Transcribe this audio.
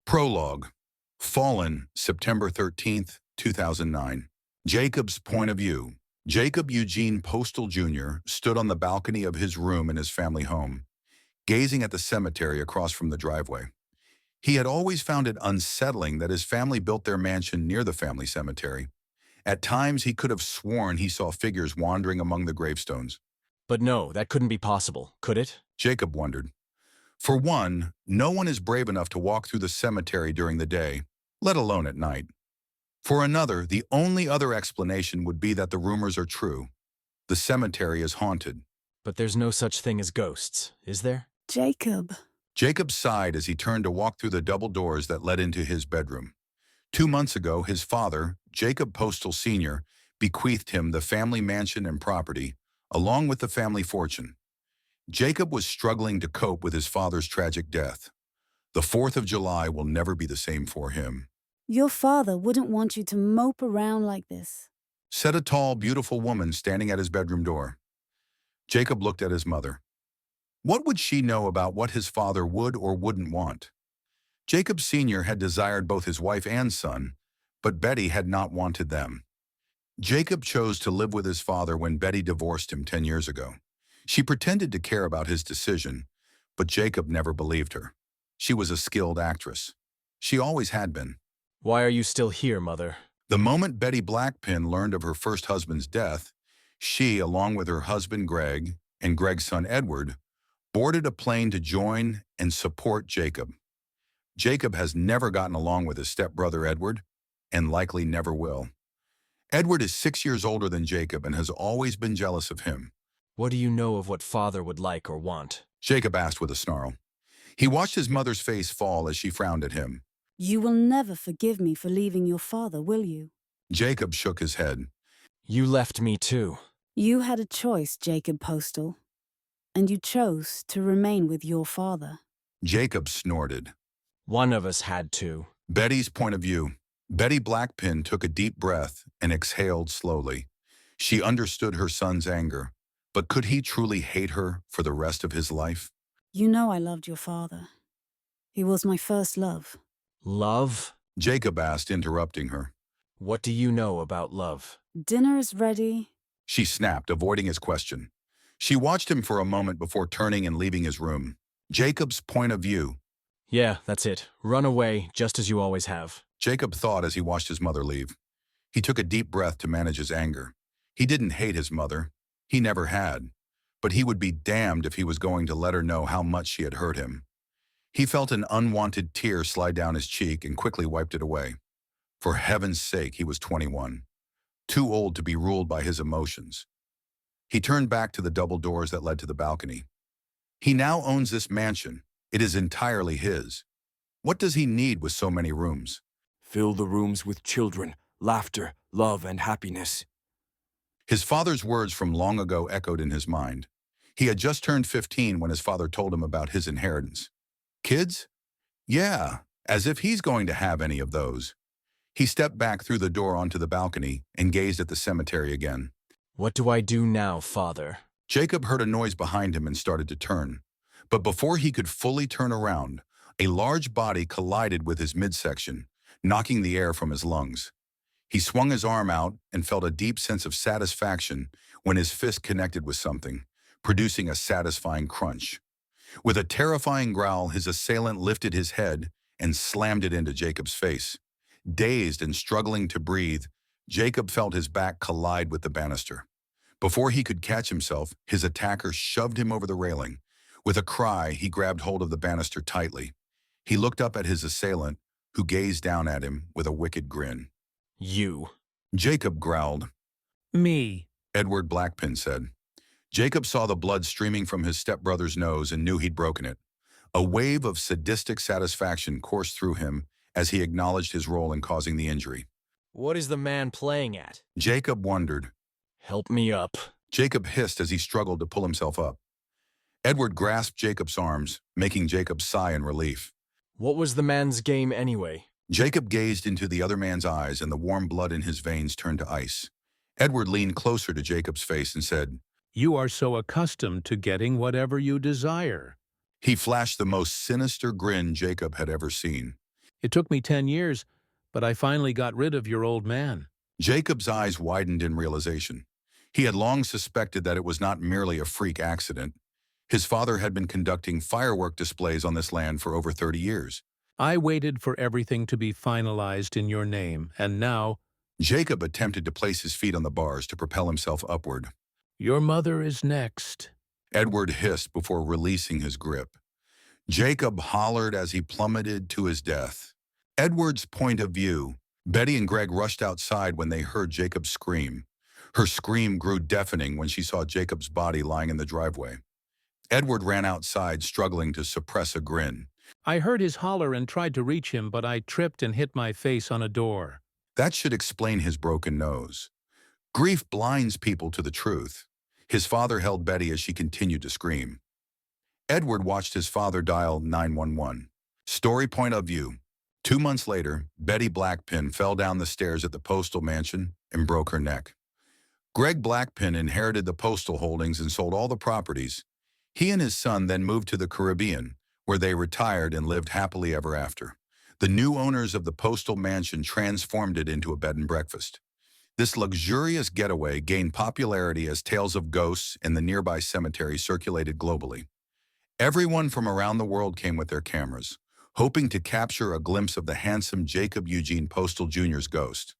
Prologue. Fallen, September 13th, 2009. Jacob's point of view. Jacob Eugene Postal Jr. stood on the balcony of his room in his family home, gazing at the cemetery across from the driveway. He had always found it unsettling that his family built their mansion near the family cemetery. At times, he could have sworn he saw figures wandering among the gravestones. But no, that couldn't be possible, could it? Jacob wondered. For one, no one is brave enough to walk through the cemetery during the day, let alone at night. For another, the only other explanation would be that the rumors are true. The cemetery is haunted. But there's no such thing as ghosts, is there? Jacob. Jacob sighed as he turned to walk through the double doors that led into his bedroom. 2 months ago, his father, Jacob Postal Sr., bequeathed him the family mansion and property, along with the family fortune. Jacob was struggling to cope with his father's tragic death. The 4th of July will never be the same for him, Your father wouldn't want you to mope around like this. said a tall, beautiful woman standing at his bedroom door. Jacob looked at his mother. What would she know about what his father would or wouldn't want? Jacob Sr. had desired both his wife and son, but Betty had not wanted them. Jacob chose to live with his father when Betty divorced him 10 years ago. She pretended to care about his decision, but Jacob never believed her. She was a skilled actress. She always had been. Why are you still here, Mother? The moment Betty Blackpin learned of her first husband's death, she, along with her husband Greg and Greg's son Edward, boarded a plane to join and support Jacob. Jacob has never gotten along with his stepbrother Edward, and likely never will. Edward is 6 years older than Jacob and has always been jealous of him. What do you know of what Father would like or want? Jacob asked with a snarl. He watched his mother's face fall as she frowned at him. You will never forgive me for leaving your father, will you? Jacob shook his head. You left me too. You had a choice, Jacob Postal, and you chose to remain with your father. Jacob snorted. One of us had to. Betty's point of view. Betty Blackpin took a deep breath and exhaled slowly. She understood her son's anger, but could he truly hate her for the rest of his life? You know I loved your father. He was my first love. Love? Jacob asked, interrupting her. What do you know about love? Dinner is ready. She snapped, avoiding his question. She watched him for a moment before turning and leaving his room. Jacob's point of view. Yeah, that's it. Run away, just as you always have. Jacob thought as he watched his mother leave. He took a deep breath to manage his anger. He didn't hate his mother. He never had. But he would be damned if he was going to let her know how much she had hurt him. He felt an unwanted tear slide down his cheek and quickly wiped it away. For heaven's sake, he was 21. Too old to be ruled by his emotions. He turned back to the double doors that led to the balcony. He now owns this mansion. It is entirely his. What does he need with so many rooms? Fill the rooms with children, laughter, love, and happiness. His father's words from long ago echoed in his mind. He had just turned 15 when his father told him about his inheritance. Kids? Yeah, as if he's going to have any of those. He stepped back through the door onto the balcony and gazed at the cemetery again. What do I do now, Father? Jacob heard a noise behind him and started to turn. But before he could fully turn around, a large body collided with his midsection, knocking the air from his lungs. He swung his arm out and felt a deep sense of satisfaction when his fist connected with something, producing a satisfying crunch. With a terrifying growl, his assailant lifted his head and slammed it into Jacob's face. Dazed and struggling to breathe, Jacob felt his back collide with the banister. Before he could catch himself, his attacker shoved him over the railing. With a cry, he grabbed hold of the banister tightly. He looked up at his assailant, who gazed down at him with a wicked grin. You. Jacob growled. Me. Edward Blackpin said. Jacob saw the blood streaming from his stepbrother's nose and knew he'd broken it. A wave of sadistic satisfaction coursed through him as he acknowledged his role in causing the injury. What is the man playing at? Jacob wondered. Help me up. Jacob hissed as he struggled to pull himself up. Edward grasped Jacob's arms, making Jacob sigh in relief. What was the man's game anyway? Jacob gazed into the other man's eyes and the warm blood in his veins turned to ice. Edward leaned closer to Jacob's face and said, You are so accustomed to getting whatever you desire. He flashed the most sinister grin Jacob had ever seen. It took me 10 years, but I finally got rid of your old man. Jacob's eyes widened in realization. He had long suspected that it was not merely a freak accident. His father had been conducting firework displays on this land for over 30 years. I waited for everything to be finalized in your name, and now Jacob attempted to place his feet on the bars to propel himself upward. your mother is next. Edward hissed before releasing his grip. Jacob hollered as he plummeted to his death. Edward's point of view. Betty and Greg rushed outside when they heard Jacob scream. Her scream grew deafening when she saw Jacob's body lying in the driveway. Edward ran outside, struggling to suppress a grin. I heard his holler and tried to reach him, but I tripped and hit my face on a door. That should explain his broken nose. Grief blinds people to the truth. His father held Betty as she continued to scream. Edward watched his father dial 911. Story point of view. 2 months later, Betty Blackpin fell down the stairs at the Postal Mansion and broke her neck. Greg Blackpin inherited the postal holdings and sold all the properties. He and his son then moved to the Caribbean, where they retired and lived happily ever after. The new owners of the Postal Mansion transformed it into a bed and breakfast. This luxurious getaway gained popularity as tales of ghosts in the nearby cemetery circulated globally. Everyone from around the world came with their cameras, hoping to capture a glimpse of the handsome Jacob Eugene Postal Jr.'s ghost.